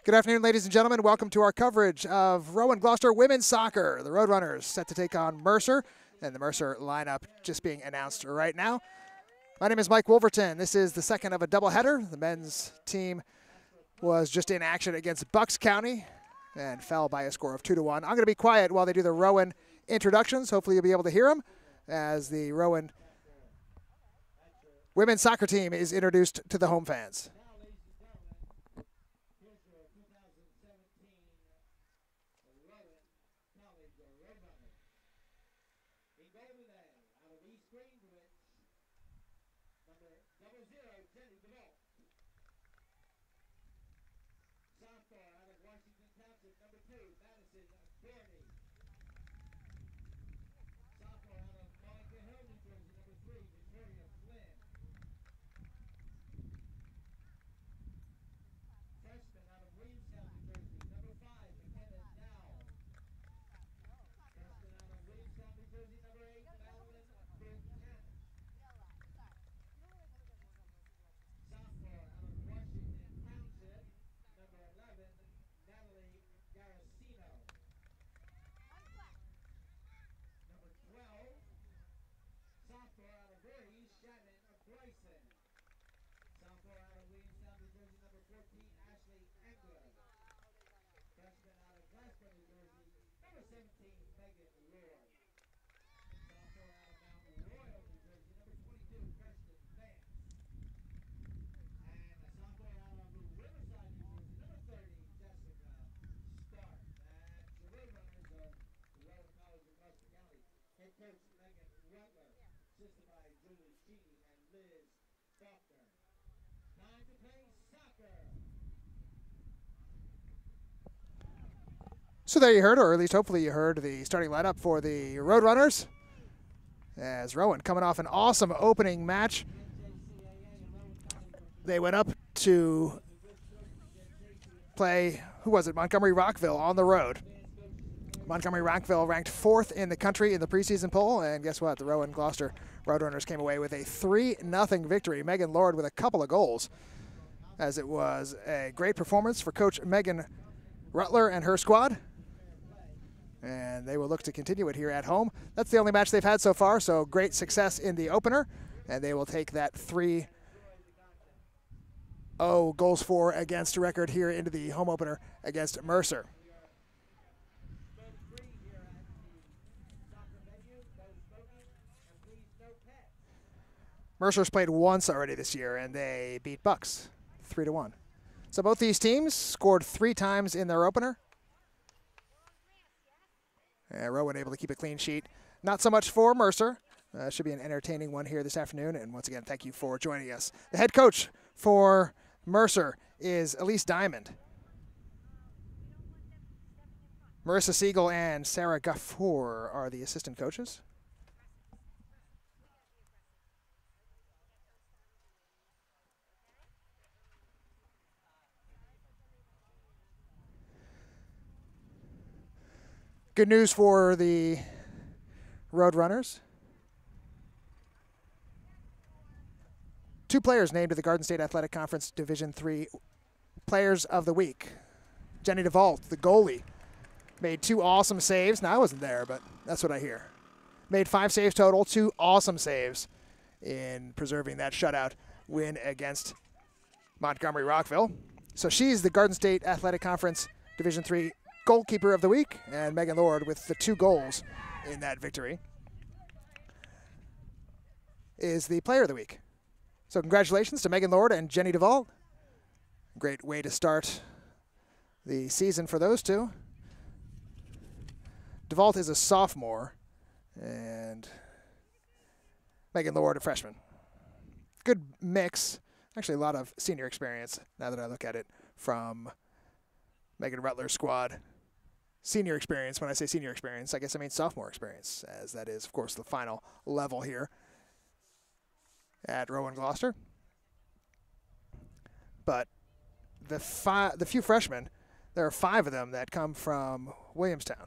Good afternoon, ladies and gentlemen. Welcome to our coverage of Rowan Gloucester women's soccer. The Roadrunners set to take on Mercer, and the Mercer lineup just being announced right now. My name is Mike Wolverton. This is the second of a doubleheader. The men's team was just in action against Bucks County and fell by a score of 2-1. I'm going to be quiet while they do the Rowan introductions. Hopefully you'll be able to hear them as the Rowan women's soccer team is introduced to the home fans. So there you heard, or at least hopefully you heard, the starting lineup for the Roadrunners. As Rowan coming off an awesome opening match. They went up to play, who was it, Montgomery Rockville on the road. Montgomery Rockville ranked 4th in the country in the preseason poll, and guess what? The Rowan Gloucester Roadrunners came away with a 3-0 victory. Megan Lord with a couple of goals, as it was a great performance for Coach Megan Rutler and her squad. And they will look to continue it here at home. That's the only match they've had so far, so great success in the opener. And they will take that 3-0 goals for against record here into the home opener against Mercer. Mercer's played once already this year, and they beat Bucks 3-1. So both these teams scored 3 times in their opener. Rowan able to keep a clean sheet. Not so much for Mercer. Should be an entertaining one here this afternoon. And once again, thank you for joining us. The head coach for Mercer is Elise Diamond. Marissa Siegel and Sarah Gaffour are the assistant coaches. Good news for the Roadrunners. 2 players named to the Garden State Athletic Conference Division III Players of the Week. Jenny DeVault, the goalie, made 2 awesome saves. Now, I wasn't there, but that's what I hear. Made 5 saves total, 2 awesome saves in preserving that shutout win against Montgomery Rockville. So she's the Garden State Athletic Conference Division III Goalkeeper of the Week, and Megan Lord with the 2 goals in that victory is the Player of the Week. So congratulations to Megan Lord and Jenny DeVault. Great way to start the season for those 2. DeVault is a sophomore, and Megan Lord a freshman. Good mix. Actually, a lot of senior experience, now that I look at it, from Megan Rutler's squad. Senior experience, when I say senior experience, I guess I mean sophomore experience, as that is, of course, the final level here at Rowan Gloucester. But the few freshmen, there are 5 of them that come from Williamstown.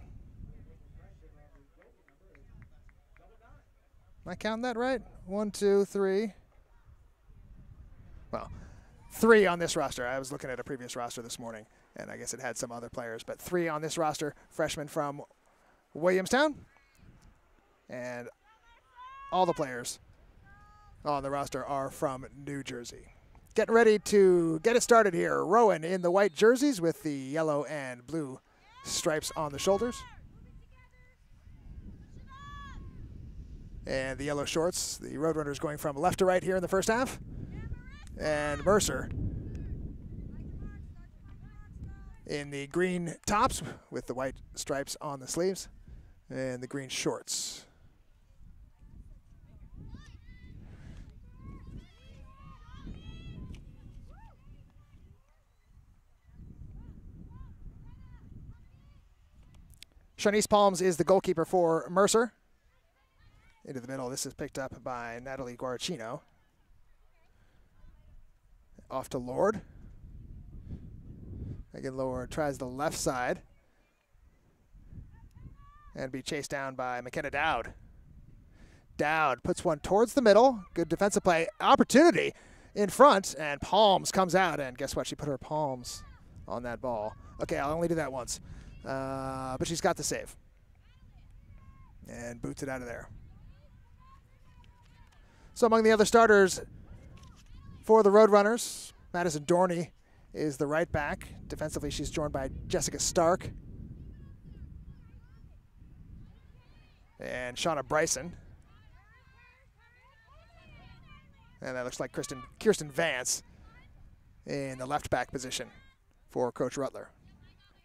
Am I counting that right? 1, 2, 3. Well, 3 on this roster. I was looking at a previous roster this morning, and I guess it had some other players, but 3 on this roster, freshmen from Williamstown. And all the players on the roster are from New Jersey. Getting ready to get it started here. Rowan in the white jerseys with the yellow and blue stripes on the shoulders. And the yellow shorts. The Roadrunners going from left to right here in the first half. And Mercer in the green tops with the white stripes on the sleeves and the green shorts. Shanice Palms is the goalkeeper for Mercer. Into the middle, this is picked up by Natalie Guaracino. Off to Lord. Again, Lord tries the left side. And be chased down by McKenna Dowd. Dowd puts one towards the middle. Good defensive play. Opportunity in front, and Palms comes out. And guess what? She put her palms on that ball. Okay, I'll only do that once. But she's got the save. And boots it out of there. So among the other starters for the Roadrunners, Madison Dorney is the right back. Defensively, she's joined by Jessica Stark and Shauna Bryson. And that looks like Kirsten Vance in the left back position for Coach Rutler.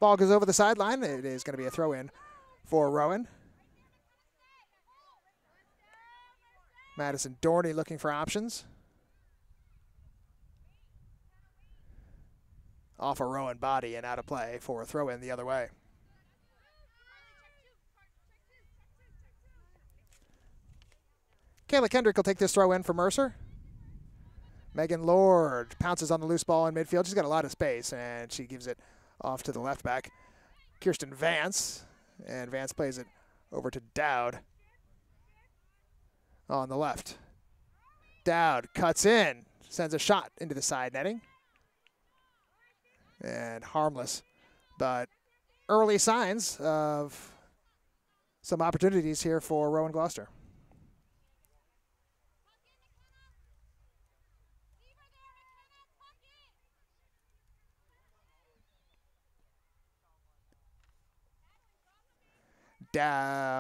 Ball goes over the sideline. It is going to be a throw-in for Rowan. Madison Dorney looking for options. Off a Rowan body and out of play for a throw-in the other way. Kayla Kendrick will take this throw-in for Mercer. Megan Lord pounces on the loose ball in midfield. She's got a lot of space, and she gives it off to the left back, Kirsten Vance. And Vance plays it over to Dowd on the left. Dowd cuts in, sends a shot into the side netting. And harmless, but early signs of some opportunities here for Rowan Gloucester.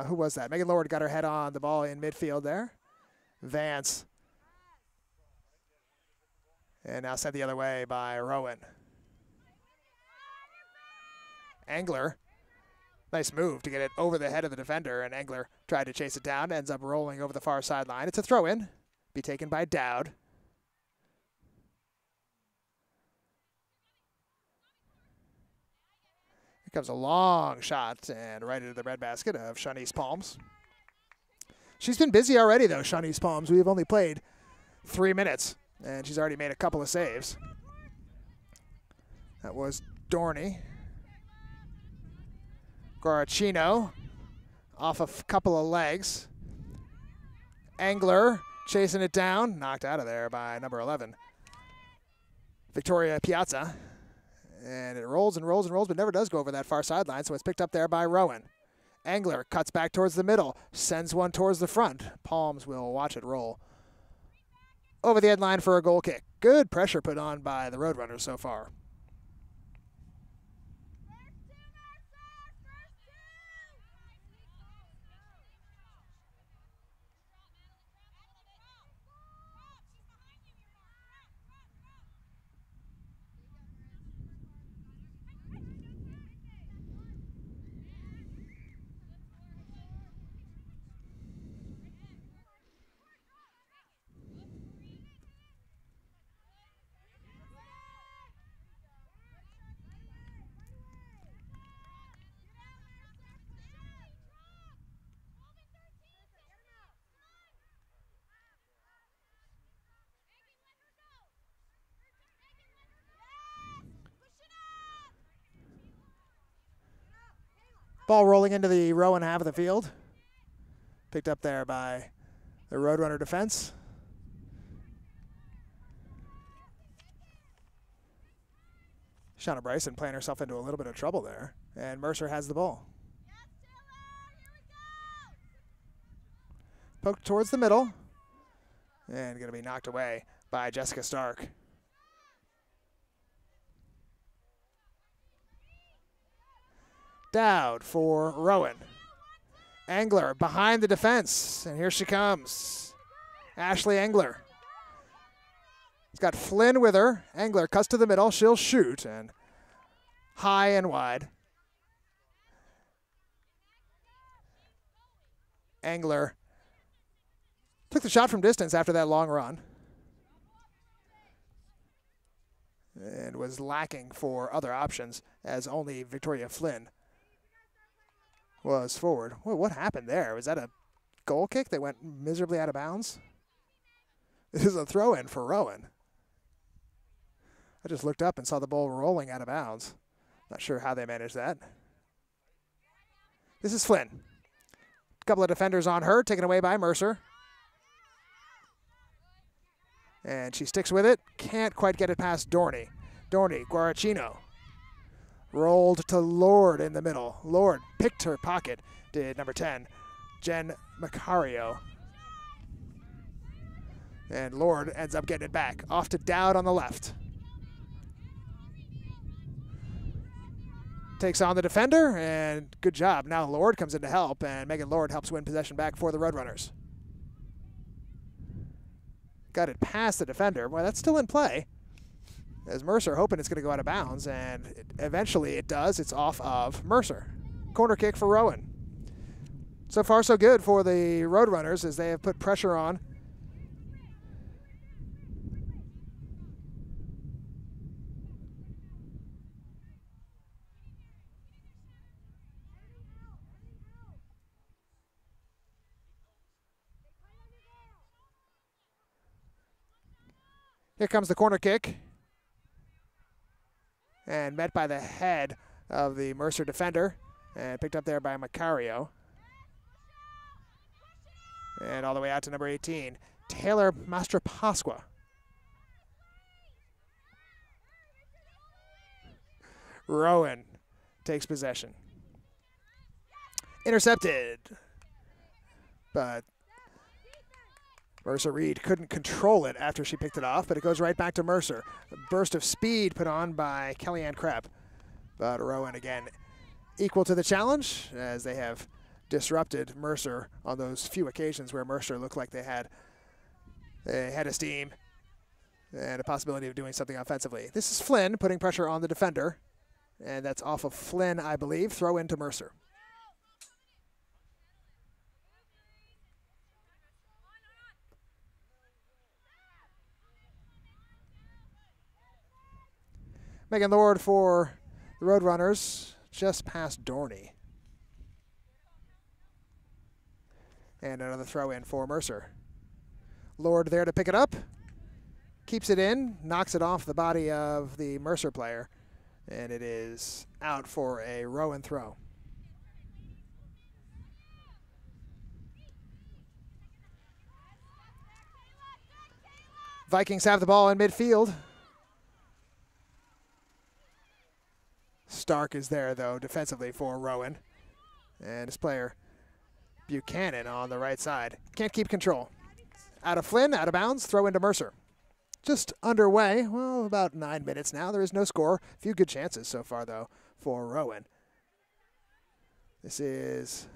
Who was that? Megan Lord got her head on the ball in midfield there. Vance. And now sent the other way by Rowan. Angler. Nice move to get it over the head of the defender, and Angler tried to chase it down, ends up rolling over the far sideline. It's a throw-in, be taken by Dowd. Here comes a long shot, and right into the red basket of Shanice Palms. She's been busy already, though, Shanice Palms. We've only played 3 minutes, and she's already made a couple of saves. That was Dorney. Guaracino off a couple of legs. Angler chasing it down, knocked out of there by number 11, Victoria Piazza. And it rolls and rolls and rolls, but never does go over that far sideline, so it's picked up there by Rowan. Angler cuts back towards the middle, sends one towards the front. Palms will watch it roll over the headline for a goal kick. Good pressure put on by the Roadrunners so far. Ball rolling into the Rowan half of the field. Picked up there by the Roadrunner defense. Shauna Bryson playing herself into a little bit of trouble there. And Mercer has the ball. Poked towards the middle. And going to be knocked away by Jessica Stark. Dowd for Rowan. Engler behind the defense. And here she comes. Ashley Engler. She's got Flynn with her. Engler cuts to the middle. She'll shoot. And high and wide. Engler took the shot from distance after that long run. And was lacking for other options as only Victoria Flynn was forward. Whoa, what happened there? Was that a goal kick that went miserably out of bounds? This is a throw-in for Rowan. I just looked up and saw the ball rolling out of bounds. Not sure how they managed that. This is Flynn. A couple of defenders on her, taken away by Mercer. And she sticks with it. Can't quite get it past Dorney. Dorney, Guaracino. Rolled to Lord in the middle. Lord picked her pocket, did number 10, Jen Macario. And Lord ends up getting it back. Off to Dowd on the left. Takes on the defender, and good job. Now Lord comes in to help, and Megan Lord helps win possession back for the Roadrunners. Got it past the defender. Well, that's still in play. As Mercer hoping it's going to go out of bounds, and eventually it does. It's off of Mercer. Corner kick for Rowan. So far, so good for the Roadrunners as they have put pressure on. Here comes the corner kick. And met by the head of the Mercer defender. And picked up there by Macario. And all the way out to number 18, Taylor Mastrapasqua. Rowan takes possession. Intercepted. But Mercer Reed couldn't control it after she picked it off, but it goes right back to Mercer. A burst of speed put on by Kellyanne Krepp. But Rowan, again, equal to the challenge as they have disrupted Mercer on those few occasions where Mercer looked like they had a steam and a possibility of doing something offensively. This is Flynn putting pressure on the defender, and that's off of Flynn, I believe. Throw into Mercer. Megan Lord for the Roadrunners, just past Dorney. And another throw in for Mercer. Lord there to pick it up. Keeps it in, knocks it off the body of the Mercer player. And it is out for a Rowan throw. Vikings have the ball in midfield. Stark is there, though, defensively for Rowan. And his player, Buchanan, on the right side. Can't keep control. Out of Flynn, out of bounds, throw into Mercer. Just underway, well, about 9 minutes now. There is no score. A few good chances so far, though, for Rowan. This is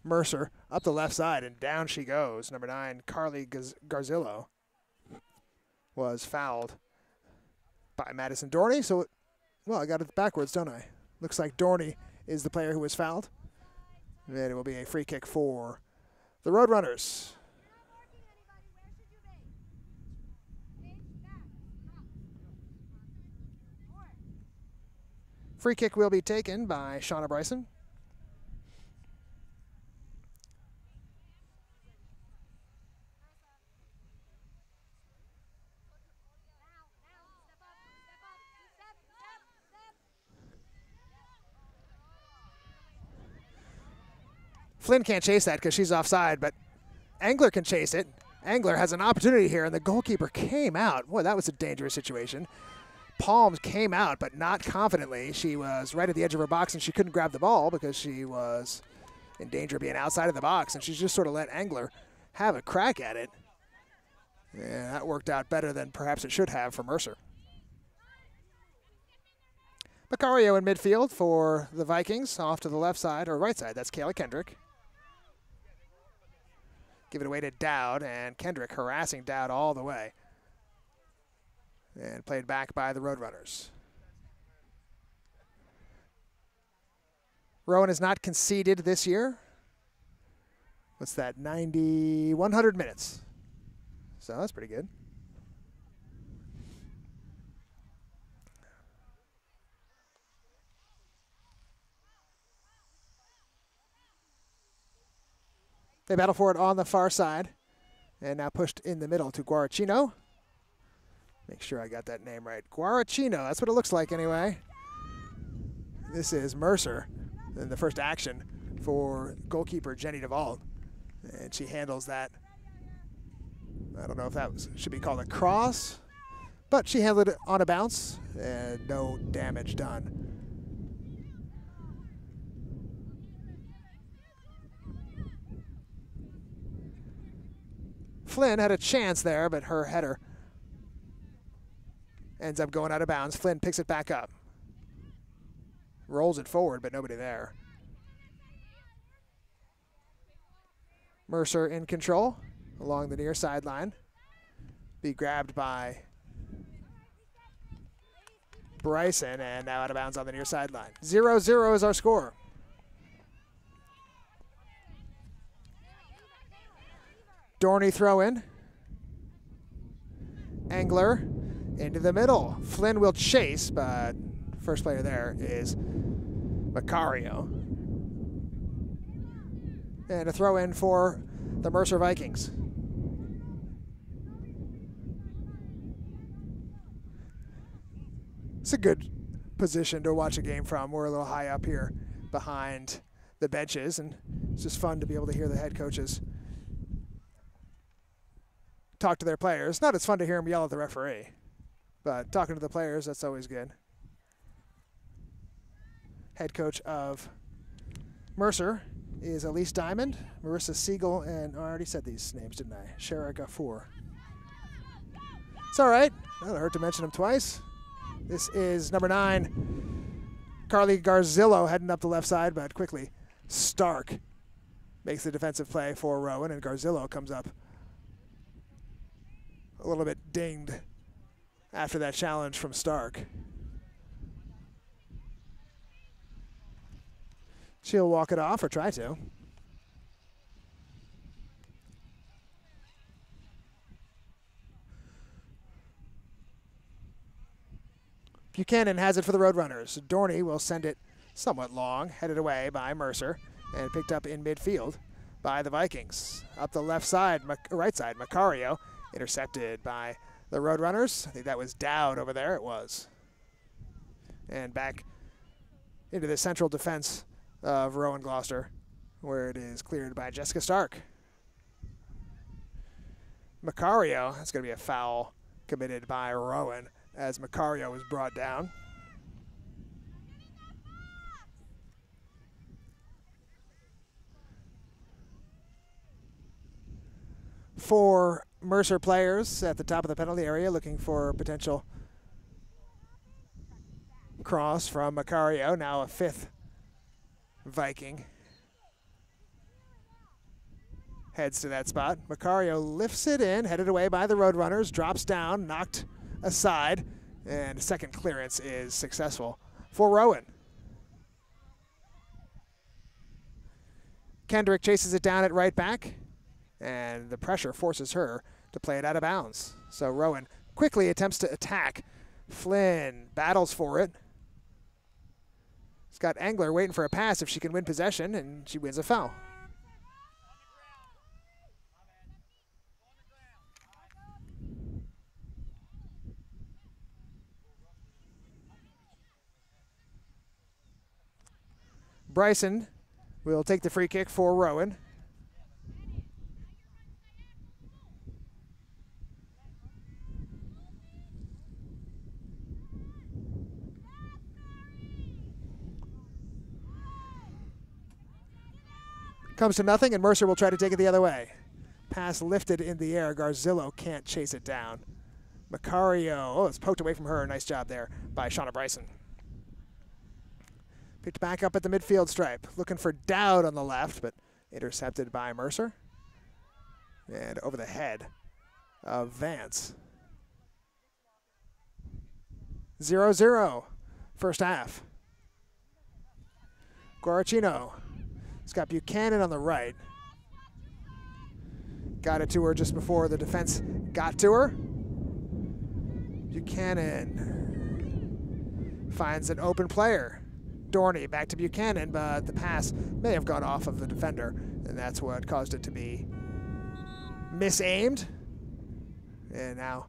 Mercer up the left side, and down she goes. Number 9, Carly Garzillo, was fouled by Madison Dorney, so well, I got it backwards, don't I? Looks like Dorney is the player who was fouled. And it will be a free kick for the Roadrunners. Free kick will be taken by Shauna Bryson. Flynn can't chase that because she's offside, but Engler can chase it. Engler has an opportunity here, and the goalkeeper came out. Boy, that was a dangerous situation. palms came out, but not confidently. She was right at the edge of her box, and she couldn't grab the ball because she was in danger of being outside of the box, and she just sort of let Engler have a crack at it. And that worked out better than perhaps it should have for Mercer. Macario in midfield for the Vikings, off to the left side, or right side. That's Kayla Kendrick. Give it away to Dowd, and Kendrick harassing Dowd all the way. And played back by the Roadrunners. Rowan has not conceded this year. What's that, 100 minutes. So that's pretty good. They battle for it on the far side. And now pushed in the middle to Guaracino. Make sure I got that name right. Guaracino, that's what it looks like anyway. This is Mercer in the first action for goalkeeper Jenny DeVault. And she handles that. I don't know if that should be called a cross, but she handled it on a bounce and no damage done. Flynn had a chance there, but her header ends up going out of bounds. Flynn picks it back up. Rolls it forward, but nobody there. Mercer in control along the near sideline. Be grabbed by Bryson, and now out of bounds on the near sideline. 0-0 is our score. Dorney throw in. Engler into the middle. Flynn will chase, but first player there is Macario. And a throw in for the Mercer Vikings. It's a good position to watch a game from. We're a little high up here behind the benches, and it's just fun to be able to hear the head coaches talk to their players. Not as fun to hear them yell at the referee, but talking to the players, that's always good. Head coach of Mercer is Elise Diamond, Marissa Siegel, and I already said these names, didn't I? Shara Gafour. It's all right. That'll hurt to mention them twice. This is number 9, Carly Garzillo heading up the left side, but quickly Stark makes the defensive play for Rowan, and Garzillo comes up a little bit dinged after that challenge from Stark. She'll walk it off, or try to. Buchanan has it for the Roadrunners. Dorney will send it somewhat long, headed away by Mercer, and picked up in midfield by the Vikings. Up the left side, right side, Macario, intercepted by the Roadrunners. I think that was Dowd over there. It was. And back into the central defense of Rowan Gloucester, where it is cleared by Jessica Stark. Macario, that's going to be a foul committed by Rowan as Macario was brought down. For Mercer players at the top of the penalty area looking for potential cross from Macario, now a 5th Viking. Heads to that spot. Macario lifts it in, headed away by the Roadrunners, drops down, knocked aside, and second clearance is successful for Rowan. Kendrick chases it down at right back, and the pressure forces her to play it out of bounds. So Rowan quickly attempts to attack. Flynn battles for it. He's got Engler waiting for a pass if she can win possession, and she wins a foul. Bryson will take the free kick for Rowan. Comes to nothing, and Mercer will try to take it the other way. Pass lifted in the air. Garzillo can't chase it down. Macario, oh, it's poked away from her. Nice job there by Shauna Bryson. Picked back up at the midfield stripe. Looking for Dowd on the left, but intercepted by Mercer. And over the head of Vance. 0-0, first half. Guaracino. It's got Buchanan on the right. Got it to her just before the defense got to her. Buchanan finds an open player. Dorney back to Buchanan, but the pass may have gone off of the defender, and that's what caused it to be misaimed. And now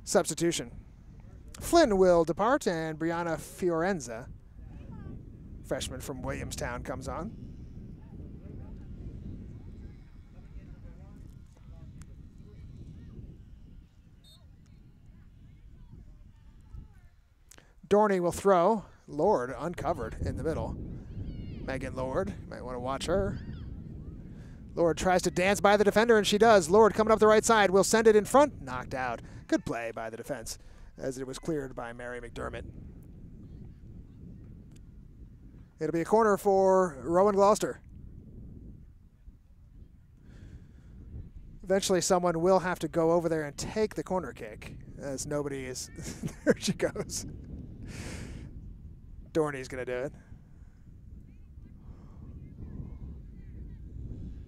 substitution. Flynn will depart, and Brianna Fiorenza, freshman from Williamstown, comes on. Dorney will throw. Lord uncovered in the middle. Megan Lord, might want to watch her. Lord tries to dance by the defender, and she does. Lord coming up the right side, will send it in front. Knocked out. Good play by the defense, as it was cleared by Mary McDermott. It'll be a corner for Rowan Gloucester. Eventually someone will have to go over there and take the corner kick, as nobody is. There she goes. Dorney's going to do it.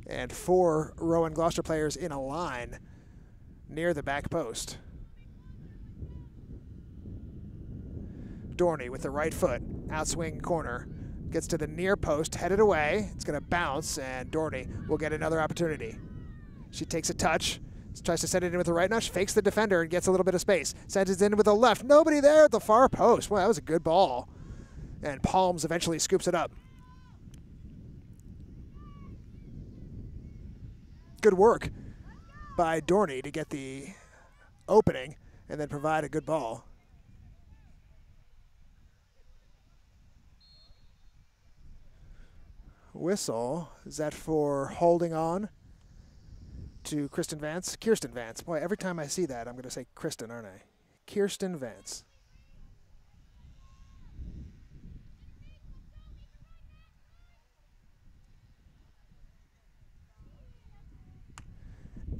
And 4 Rowan Gloucester players in a line near the back post. Dorney with the right foot, outswing corner, gets to the near post, headed away. It's going to bounce, and Dorney will get another opportunity. She takes a touch, tries to send it in with the right. Now she fakes the defender and gets a little bit of space. Sends it in with the left. Nobody there at the far post. Well, that was a good ball. And Palms eventually scoops it up. Good work by Dorney to get the opening and then provide a good ball. Whistle, is that for holding on to Kirsten Vance? Kirsten Vance. Boy, every time I see that, I'm going to say Kristen, aren't I? Kirsten Vance.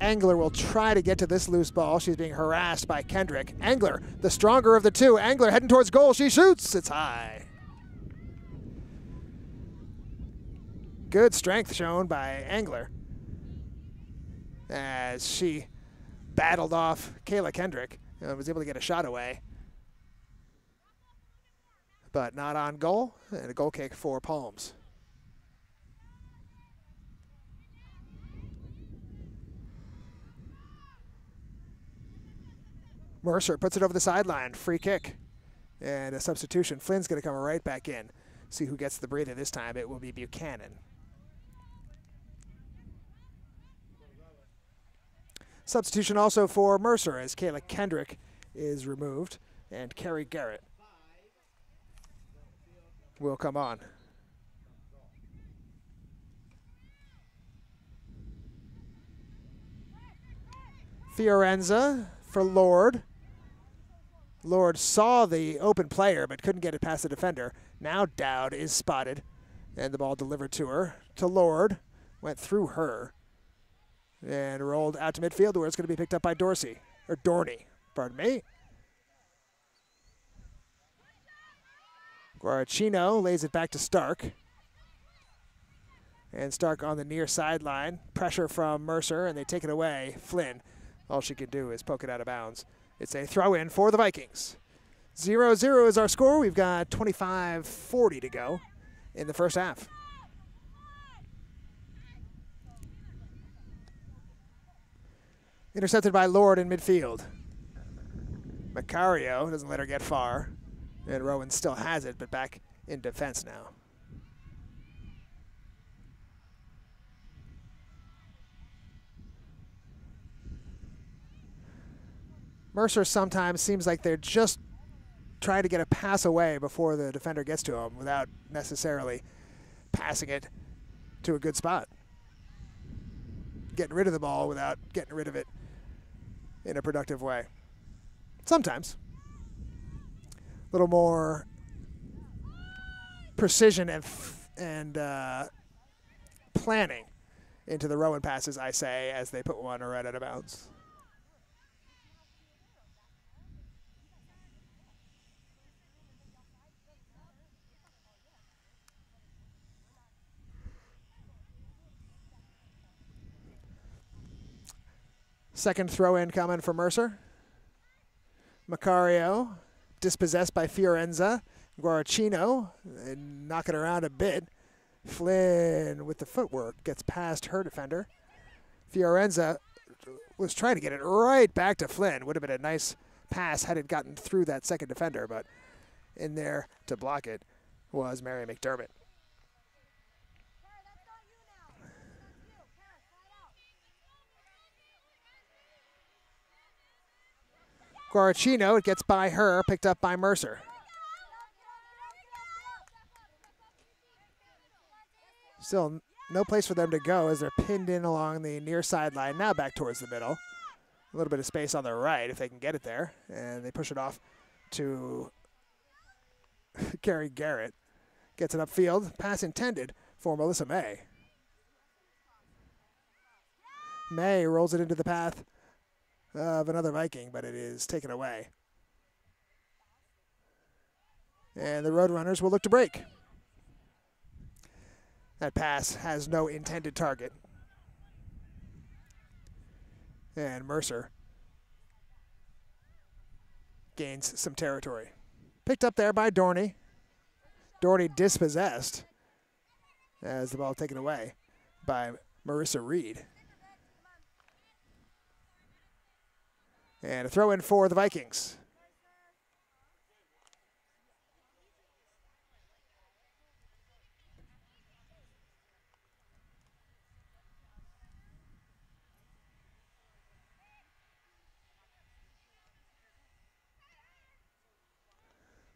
Angler will try to get to this loose ball. She's being harassed by Kendrick. Angler, the stronger of the two. Angler heading towards goal. She shoots. It's high. Good strength shown by Angler as she battled off Kayla Kendrick and was able to get a shot away. But not on goal, and a goal kick for Palms. Mercer puts it over the sideline. Free kick and a substitution. Flynn's going to come right back in. See who gets the breather this time. It will be Buchanan. Substitution also for Mercer as Kayla Kendrick is removed and Carrie Garrett will come on. Fiorenza for Lord. Lord saw the open player but couldn't get it past the defender. Now Dowd is spotted and the ball delivered to her. To Lord. Went through her and rolled out to midfield where it's going to be picked up by Dorney, pardon me. Guaracino lays it back to Stark. And Stark on the near sideline. Pressure from Mercer, and they take it away. Flynn, all she can do is poke it out of bounds. It's a throw-in for the Vikings. 0-0 is our score. We've got 25:40 to go in the first half. Intercepted by Lord in midfield. Macario doesn't let her get far. And Rowan still has it, but back in defense now. Mercer sometimes seems like they're just trying to get a pass away before the defender gets to him without necessarily passing it to a good spot. Getting rid of the ball without getting rid of it in a productive way. Sometimes. A little more precision and planning into the Rowan passes, I say, as they put one right out of bounds. Second throw-in coming for Mercer. Macario dispossessed by Fiorenza. Guaracino knocking around a bit. Flynn with the footwork gets past her defender. Fiorenza was trying to get it right back to Flynn. Would have been a nice pass had it gotten through that second defender, but in there to block it was Mary McDermott. Guaracino, it gets by her, picked up by Mercer. Still no place for them to go as they're pinned in along the near sideline. Now back towards the middle. A little bit of space on the right if they can get it there. And they push it off to Carrie Garrett. Gets it upfield. Pass intended for Melissa May. May rolls it into the path of another Viking, but it is taken away. And the Roadrunners will look to break. That pass has no intended target. And Mercer gains some territory. Picked up there by Dorney. Dorney dispossessed as the ball taken away by Marissa Reed. And a throw in for the Vikings.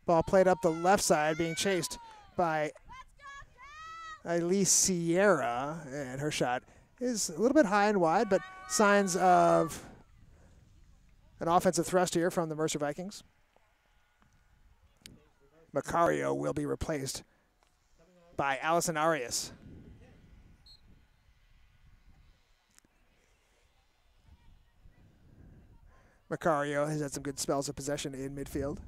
Ball played up the left side, being chased by Elise Sierra, and her shot is a little bit high and wide, but signs of an offensive thrust here from the Mercer Vikings. Macario will be replaced by Allison Arias. Macario has had some good spells of possession in midfield.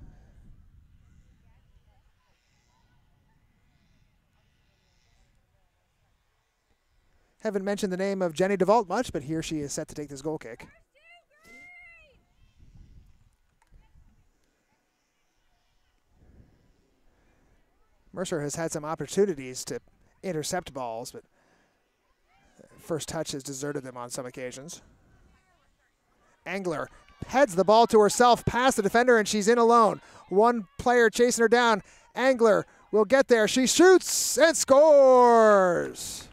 Haven't mentioned the name of Jenny DeVault much, but here she is set to take this goal kick. Mercer has had some opportunities to intercept balls, but first touch has deserted them on some occasions. Angler heads the ball to herself past the defender, and she's in alone. One player chasing her down. Angler will get there. She shoots and scores.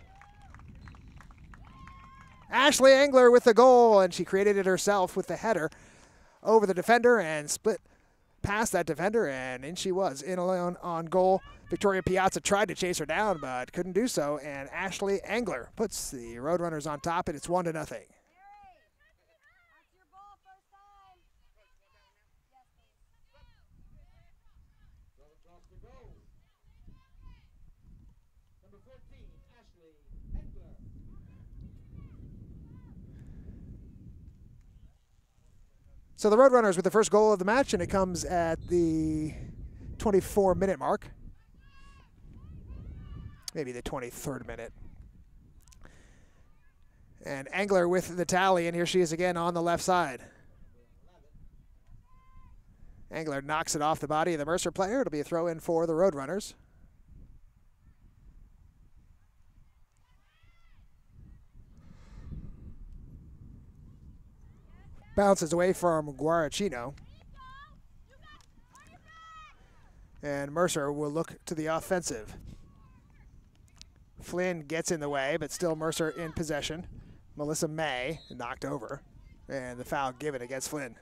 Ashley Angler with the goal, and she created it herself with the header over the defender and split past that defender, and in she was, in alone on goal. Victoria Piazza tried to chase her down, but couldn't do so, and Ashley Angler puts the Roadrunners on top, and it's 1-0. So the Roadrunners with the first goal of the match, and it comes at the 24-minute mark. Maybe the 23rd minute. And Angler with the tally, and here she is again on the left side. Angler knocks it off the body of the Mercer player. It'll be a throw-in for the Roadrunners. Bounces away from Guaracino. And Mercer will look to the offensive. Flynn gets in the way, but still Mercer in possession. Melissa May knocked over, and the foul given against Flynn.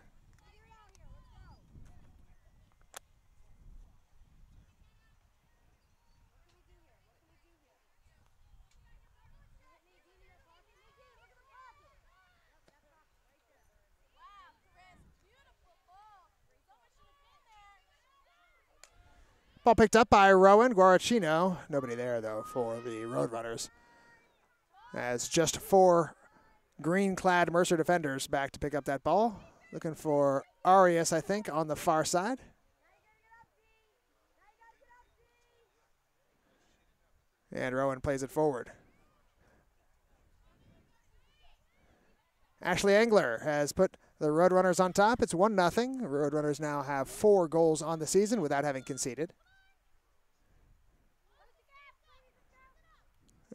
Ball picked up by Rowan. Guarachino. Nobody there, though, for the Roadrunners. As just 4 green-clad Mercer defenders back to pick up that ball. Looking for Arias, I think, on the far side. And Rowan plays it forward. Ashley Engler has put the Roadrunners on top. It's 1-0. Roadrunners now have 4 goals on the season without having conceded.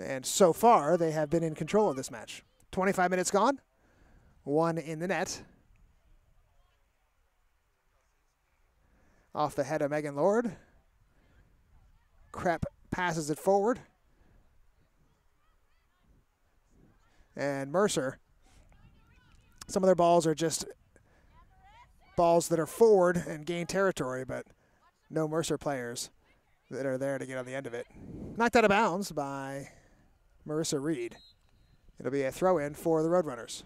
And so far, they have been in control of this match. 25 minutes gone. 1 in the net. Off the head of Megan Lord. Krepp passes it forward. And Mercer, some of their balls are just balls that are forward and gain territory, but no Mercer players that are there to get on the end of it. Knocked out of bounds by Marissa Reed. It'll be a throw-in for the Roadrunners.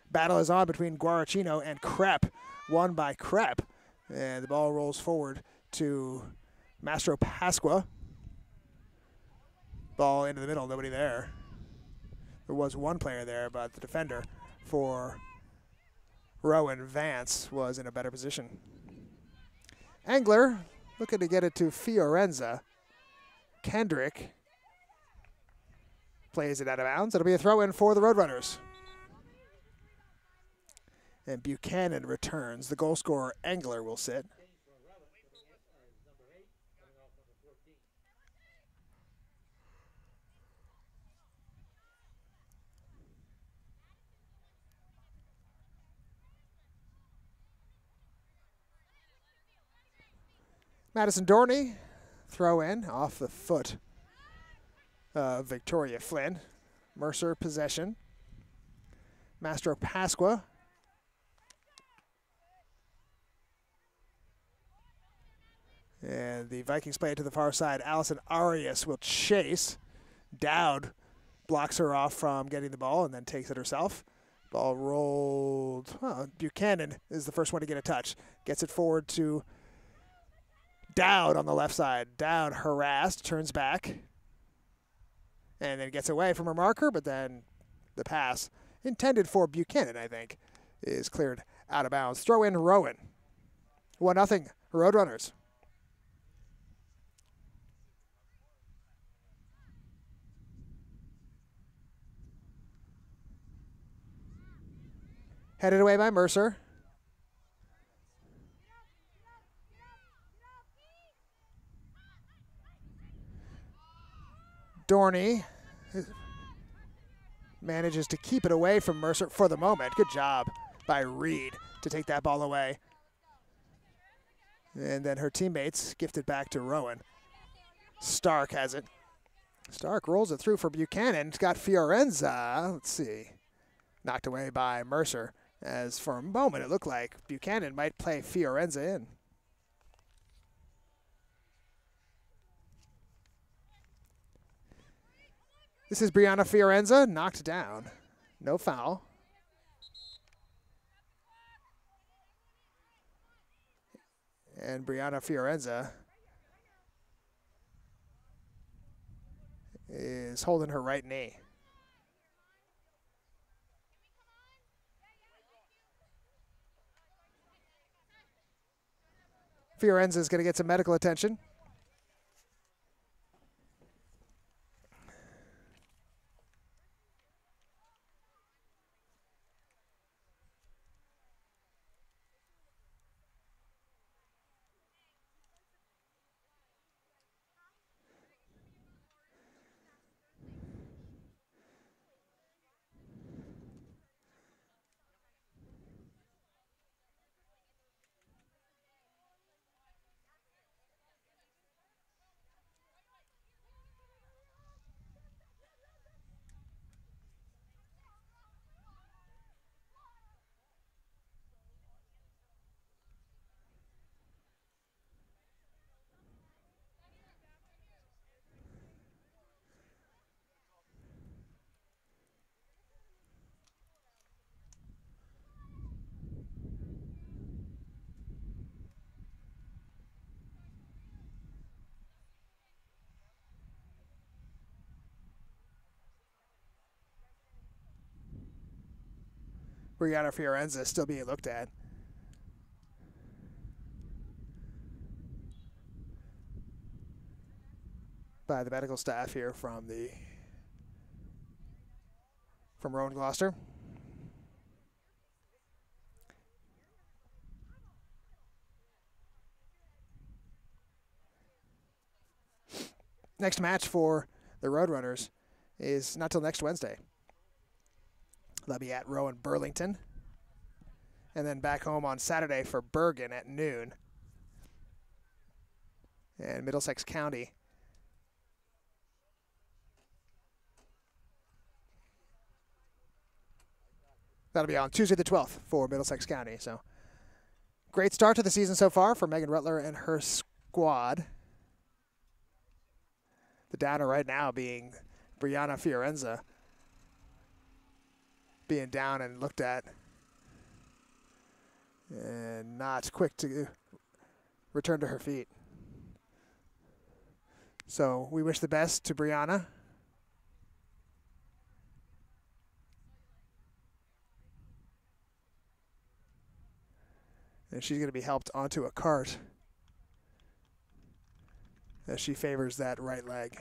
Battle is on between Guarachino and Krepp. Won by Krepp. And the ball rolls forward to Mastro Pasqua. Ball into the middle, nobody there. There was one player there, but the defender for Rowan, Vance, was in a better position. Engler looking to get it to Fiorenza. Kendrick plays it out of bounds. It'll be a throw-in for the Roadrunners. And Buchanan returns. The goal scorer, Engler, will sit. Madison Dorney, throw in off the foot of Victoria Flynn. Mercer possession. Mastro Pasqua. And the Vikings play it to the far side. Allison Arias will chase. Dowd blocks her off from getting the ball and then takes it herself. Ball rolled. Well, Buchanan is the first one to get a touch. Gets it forward to Dowd on the left side. Dowd harassed, turns back, and then gets away from her marker, but then the pass intended for Buchanan, I think, is cleared out of bounds. Throw in Rowan. 1-0 Roadrunners. Headed away by Mercer. Dorney manages to keep it away from Mercer for the moment. Good job by Reed to take that ball away. And then her teammates gift it back to Rowan. Stark has it. Stark rolls it through for Buchanan. It's got Fiorenza. Let's see. Knocked away by Mercer. As for a moment, it looked like Buchanan might play Fiorenza in. This is Brianna Fiorenza, knocked down. No foul. And Brianna Fiorenza is holding her right knee. Fiorenza is going to get some medical attention. Brianna Fiorenza still being looked at. By the medical staff here from Rowan Gloucester. Next match for the Roadrunners is not till next Wednesday. They'll be at Rowan Burlington. And then back home on Saturday for Bergen at noon. And Middlesex County. That'll be on Tuesday the 12th for Middlesex County. So great start to the season so far for Megan Rutler and her squad. The downer right now being Brianna Fiorenza being down and looked at and not quick to return to her feet. So we wish the best to Brianna. And she's going to be helped onto a cart as she favors that right leg.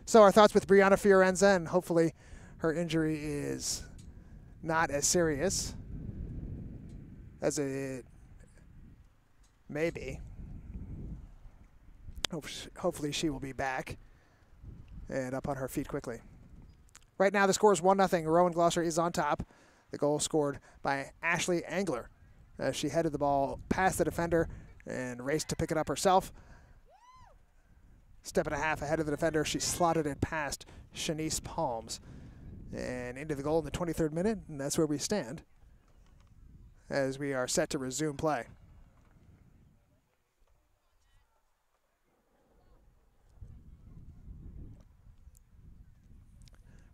So our thoughts with Brianna Fiorenza, and hopefully her injury is not as serious as it may be. Hopefully she will be back and up on her feet quickly. Right now the score is 1-0. Rowan Gloucester is on top. The goal scored by Ashley Angler as she headed the ball past the defender and raced to pick it up herself. Step and a half ahead of the defender, she slotted it past Shanice Palms and into the goal in the 23rd minute, and that's where we stand as we are set to resume play.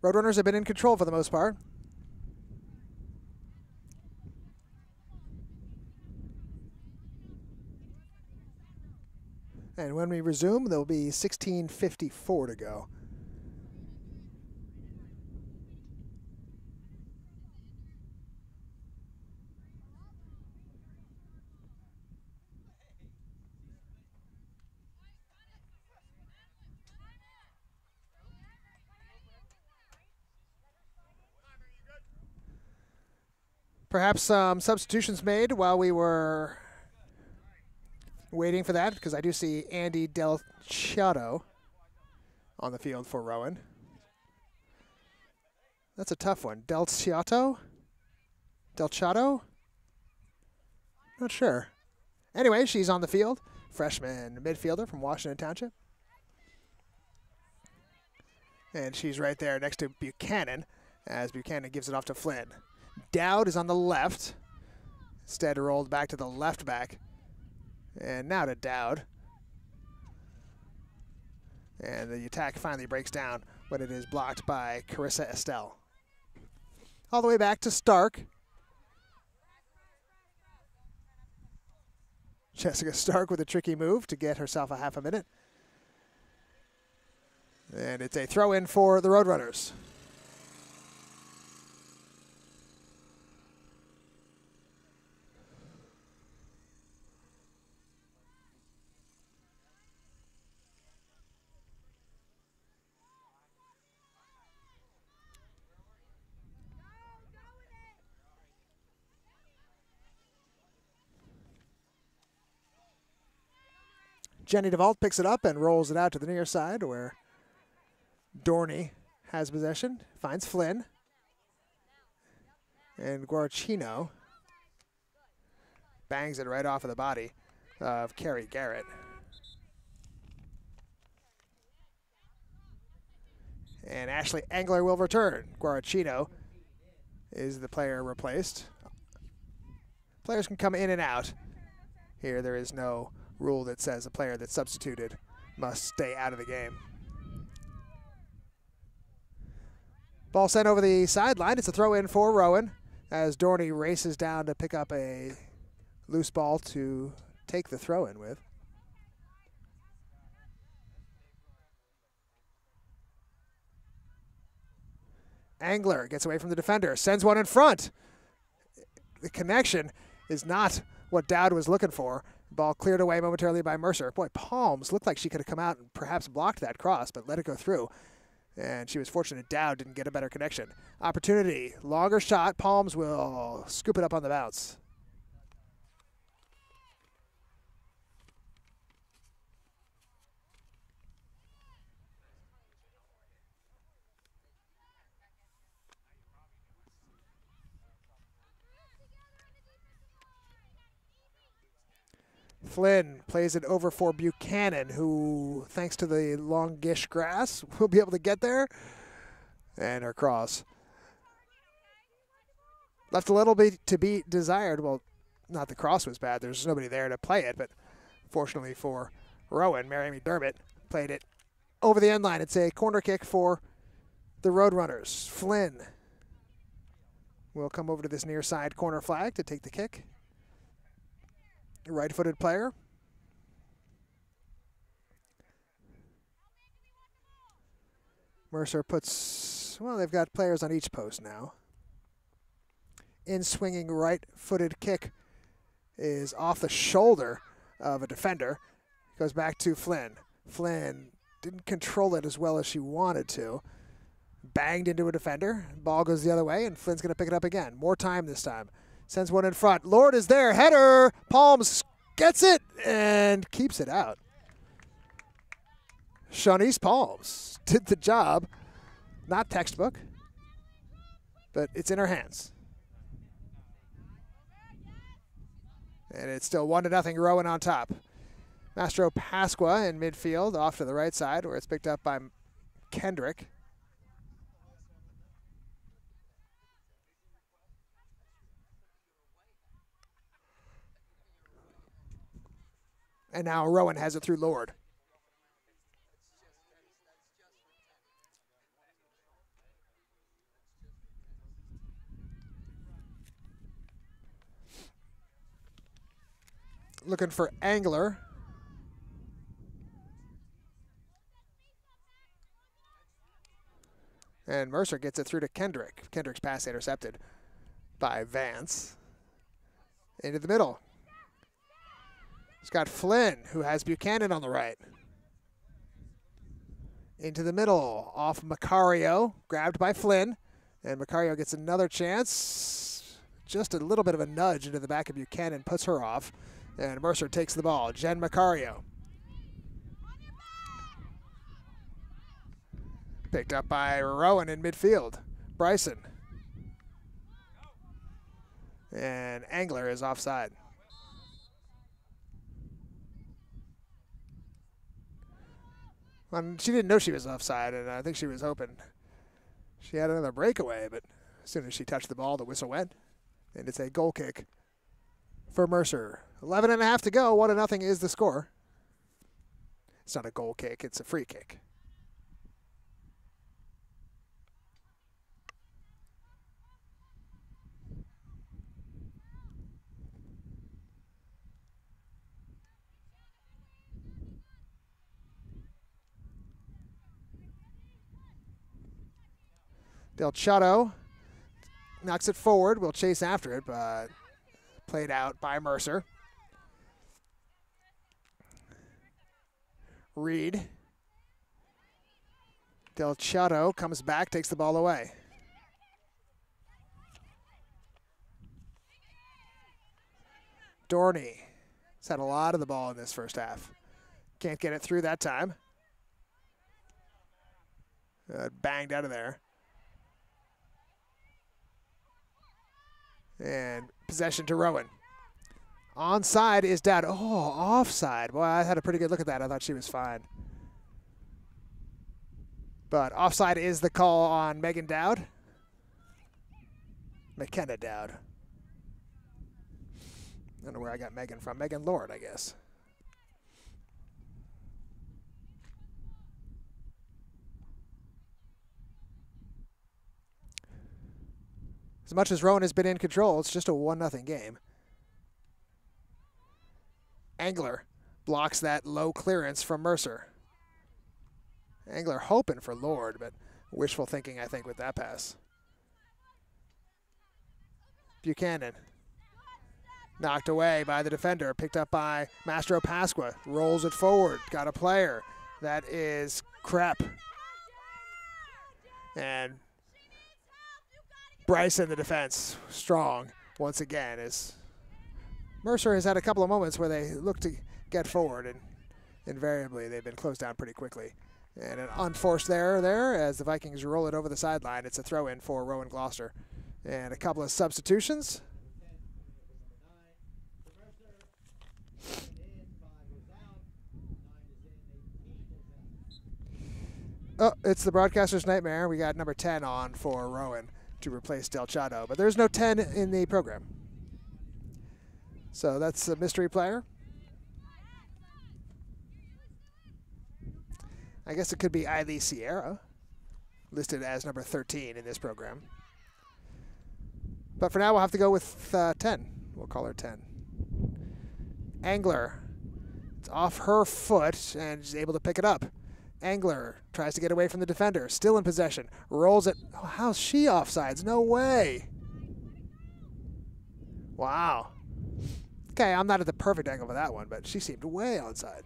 Roadrunners have been in control for the most part. And when we resume, there will be 16:54 to go. Perhaps some substitutions made while we were waiting for that, because I do see Andy Del Ciotto on the field for Rowan. That's a tough one. Del Ciotto? Del Ciotto? Not sure. Anyway, she's on the field. Freshman midfielder from Washington Township. And she's right there next to Buchanan as Buchanan gives it off to Flynn. Dowd is on the left. Instead rolled back to the left back. And now to Dowd. And the attack finally breaks down, but it is blocked by Carissa Estelle. All the way back to Stark. Jessica Stark with a tricky move to get herself a half a minute. And it's a throw-in for the Roadrunners. Jenny DeVault picks it up and rolls it out to the near side where Dorney has possession, finds Flynn. And Guarchino bangs it right off of the body of Carrie Garrett. And Ashley Angler will return. Guarchino is the player replaced. Players can come in and out. Here there is no rule that says a player that's substituted must stay out of the game. Ball sent over the sideline. It's a throw in for Rowan. as Dorney races down to pick up a loose ball to take the throw in with. Angler gets away from the defender, sends one in front. The connection is not what Dowd was looking for. Ball cleared away momentarily by Mercer. Boy, Palms looked like she could have come out and perhaps blocked that cross, but let it go through. And she was fortunate Dowd didn't get a better connection. Opportunity, longer shot. Palms will scoop it up on the bounce. Flynn plays it over for Buchanan, who, thanks to the longish grass, will be able to get there. And her cross. Left a little bit to be desired. Well, not the cross was bad. There's nobody there to play it, but fortunately for Rowan, Mary McDermott played it over the end line. It's a corner kick for the Roadrunners. Flynn will come over to this near side corner flag to take the kick. Right-footed player. Mercer puts, well, they've got players on each post now. In-swinging right-footed kick is off the shoulder of a defender. Goes back to Flynn. Flynn didn't control it as well as she wanted to. Banged into a defender. Ball goes the other way, and Flynn's going to pick it up again. More time this time. Sends one in front. Lord is there. Header. Palms gets it and keeps it out. Shawnice Palms did the job. Not textbook, but it's in her hands. And it's still 1-0 Rowan on top. Mastro Pasqua in midfield off to the right side where it's picked up by Kendrick. And now Rowan has it through Lord. Looking for Angler. And Mercer gets it through to Kendrick. Kendrick's pass intercepted by Vance. Into the middle. It's got Flynn, who has Buchanan on the right. Into the middle, off Macario, grabbed by Flynn. And Macario gets another chance. Just a little bit of a nudge into the back of Buchanan, puts her off. And Mercer takes the ball. Jen Macario. Picked up by Rowan in midfield. Bryson. And Angler is offside. She didn't know she was offside, and I think she was hoping she had another breakaway, but as soon as she touched the ball, the whistle went. And it's a goal kick for Mercer. 11.5 to go. 1-0 is the score. It's not a goal kick. It's a free kick. Del Chato knocks it forward. We'll chase after it, but played out by Mercer. Reed. Del Chato comes back, takes the ball away. Dorney has had a lot of the ball in this first half. Can't get it through that time. Banged out of there. And possession to Rowan. Onside is Dowd. Oh, offside. Well, I had a pretty good look at that. I thought she was fine. But offside is the call on Megan Dowd. McKenna Dowd. I don't know where I got Megan from. Megan Lord, I guess. As much as Rowan has been in control, it's just a 1-0 game. Angler blocks that low clearance from Mercer. Angler hoping for Lord, but wishful thinking, I think, with that pass. Buchanan knocked away by the defender, picked up by Mastro Pasqua, rolls it forward, got a player. That is Krepp. And Bryce in the defense, strong once again, as Mercer has had a couple of moments where they look to get forward, and invariably they've been closed down pretty quickly. And an unforced error there as the Vikings roll it over the sideline. It's a throw-in for Rowan Gloucester. And a couple of substitutions. Oh, it's the broadcaster's nightmare. We got number 10 on for Rowan to replace Delchado, but there's no 10 in the program. So that's a mystery player. I guess it could be Eiley Sierra, listed as number 13 in this program. But for now, we'll have to go with 10. We'll call her 10. Angler. It's off her foot, and she's able to pick it up. Angler tries to get away from the defender. Still in possession. Rolls it. Oh, how's she offsides? No way. Wow. Okay, I'm not at the perfect angle for that one, but she seemed way onside.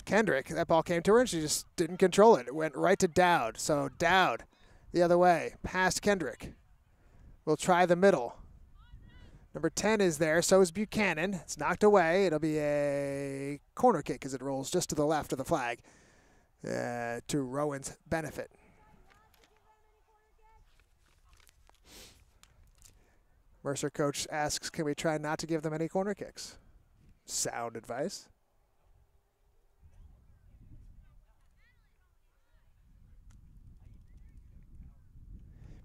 Kendrick, that ball came to her and she just didn't control it. It went right to Dowd. So Dowd the other way, past Kendrick. We'll try the middle. Number 10 is there, so is Buchanan. It's knocked away. It'll be a corner kick as it rolls just to the left of the flag to Rowan's benefit. Mercer coach asks, can we try not to give them any corner kicks? Sound advice.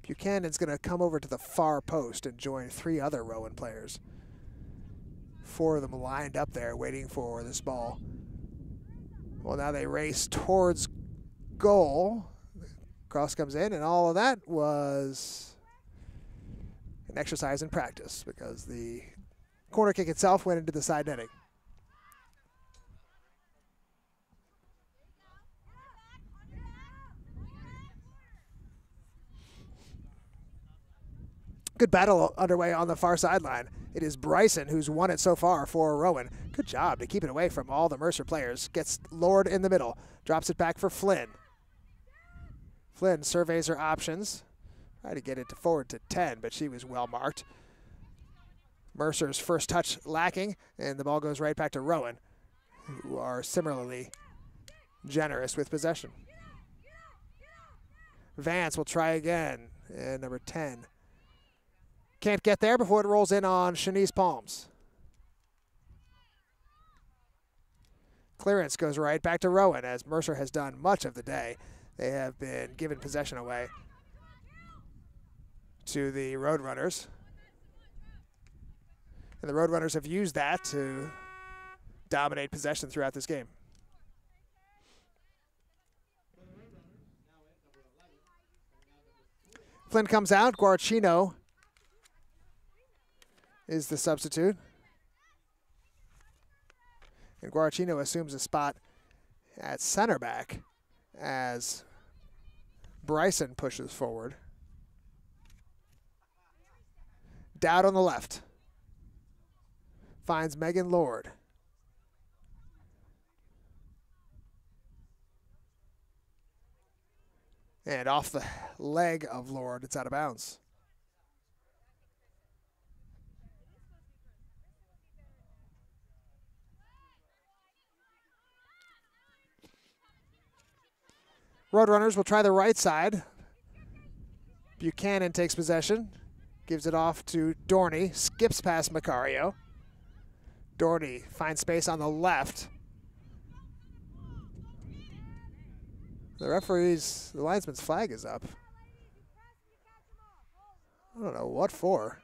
Buchanan's going to come over to the far post and join 3 other Rowan players. 4 of them lined up there waiting for this ball. Well, now they race towards goal. Cross comes in, and all of that was an exercise in practice because the corner kick itself went into the side netting. Good battle underway on the far sideline. It is Bryson who's won it so far for Rowan. Good job to keep it away from all the Mercer players. Gets Lord in the middle. Drops it back for Flynn. Flynn surveys her options. Tried to get it forward to 10, but she was well marked. Mercer's first touch lacking, and the ball goes right back to Rowan, who are similarly generous with possession. Vance will try again, and number 10. Can't get there before it rolls in on Shanice Palms. Clearance goes right back to Rowan, as Mercer has done much of the day. They have been given possession away to the Roadrunners. And the Roadrunners have used that to dominate possession throughout this game. Flynn comes out. Guarcino is the substitute. And Guarcino assumes a spot at center back as Bryson pushes forward. Dowd on the left. Finds Megan Lord. And off the leg of Lord, it's out of bounds. Roadrunners will try the right side. Buchanan takes possession. Gives it off to Dorney. Skips past Macario. Dorney finds space on the left. The linesman's flag is up. I don't know what for.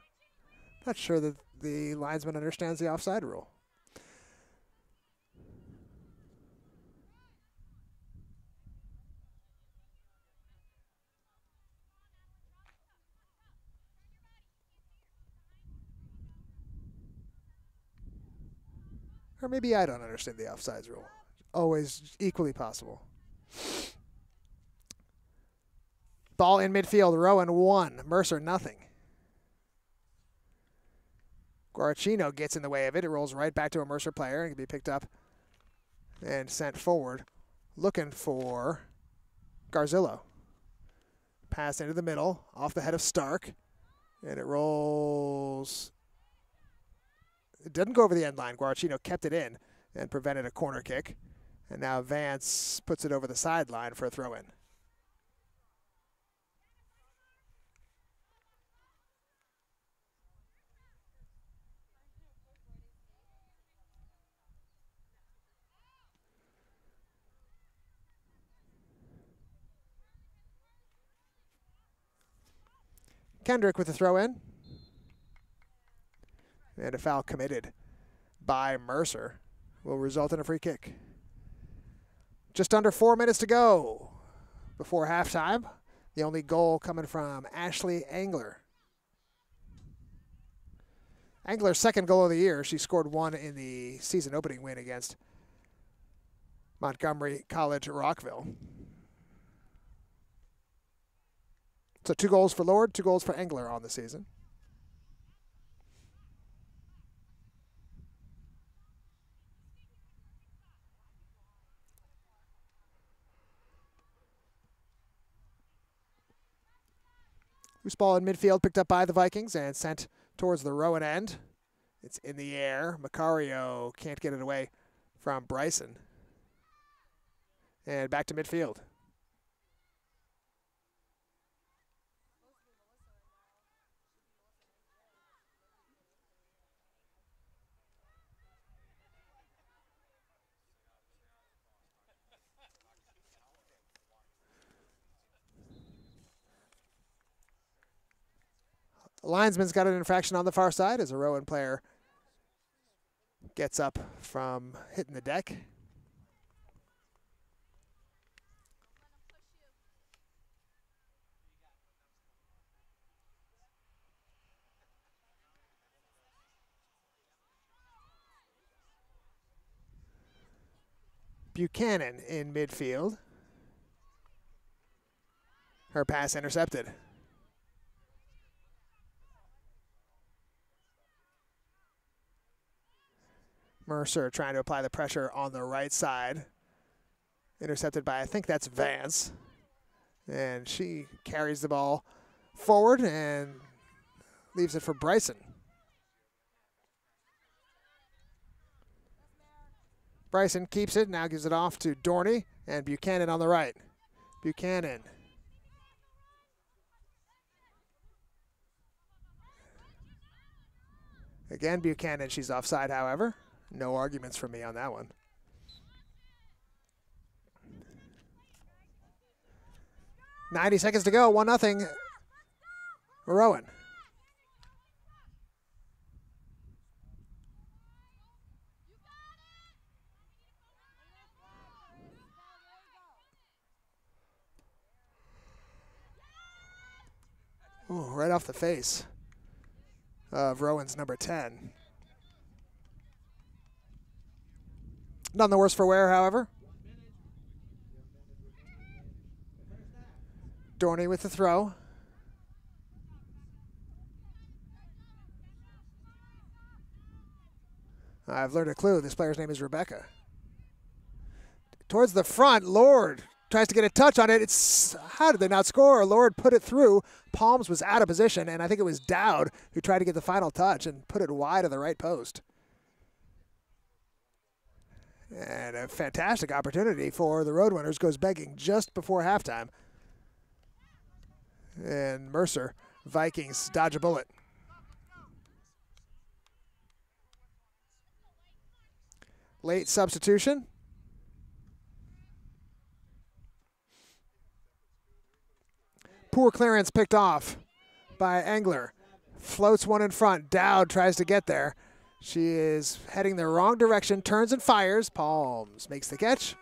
Not sure that the linesman understands the offside rule. Or maybe I don't understand the offsides rule. Always equally possible. Ball in midfield. Rowan 1. Mercer nothing. Guaracino gets in the way of it. It rolls right back to a Mercer player and can be picked up and sent forward. Looking for Garzillo. Pass into the middle, off the head of Stark. And it rolls. It didn't go over the end line. Guaracino kept it in and prevented a corner kick. And now Vance puts it over the sideline for a throw-in. Kendrick with the throw-in. And a foul committed by Mercer will result in a free kick. Just under 4 minutes to go before halftime. The only goal coming from Ashley Angler. Angler's second goal of the year. She scored one in the season opening win against Montgomery College Rockville. So 2 goals for Lord, 2 goals for Angler on the season. Loose ball in midfield picked up by the Vikings and sent towards the Rowan end. It's in the air. Macario can't get it away from Bryson. And back to midfield. The linesman's got an infraction on the far side as a Rowan player gets up from hitting the deck. Buchanan in midfield. Her pass intercepted. Mercer trying to apply the pressure on the right side. Intercepted by, I think that's Vance. And she carries the ball forward and leaves it for Bryson. Bryson keeps it, now gives it off to Dorney and Buchanan on the right. Buchanan. Again, Buchanan, she's offside, however. No arguments from me on that one. .90 seconds to go, 1-0. Rowan. Ooh, right off the face of Rowan's number 10. None the worse for wear, however. Dorney with the throw. I've learned a clue. This player's name is Rebecca. Towards the front, Lord tries to get a touch on it. It's, how did they not score? Lord put it through. Palms was out of position, and I think it was Dowd who tried to get the final touch and put it wide of the right post. And a fantastic opportunity for the Roadrunners goes begging just before halftime. And Mercer, Vikings, dodge a bullet. Late substitution. Poor clearance picked off by Angler. Floats one in front. Dowd tries to get there. She is heading the wrong direction, turns and fires. Palms makes the catch.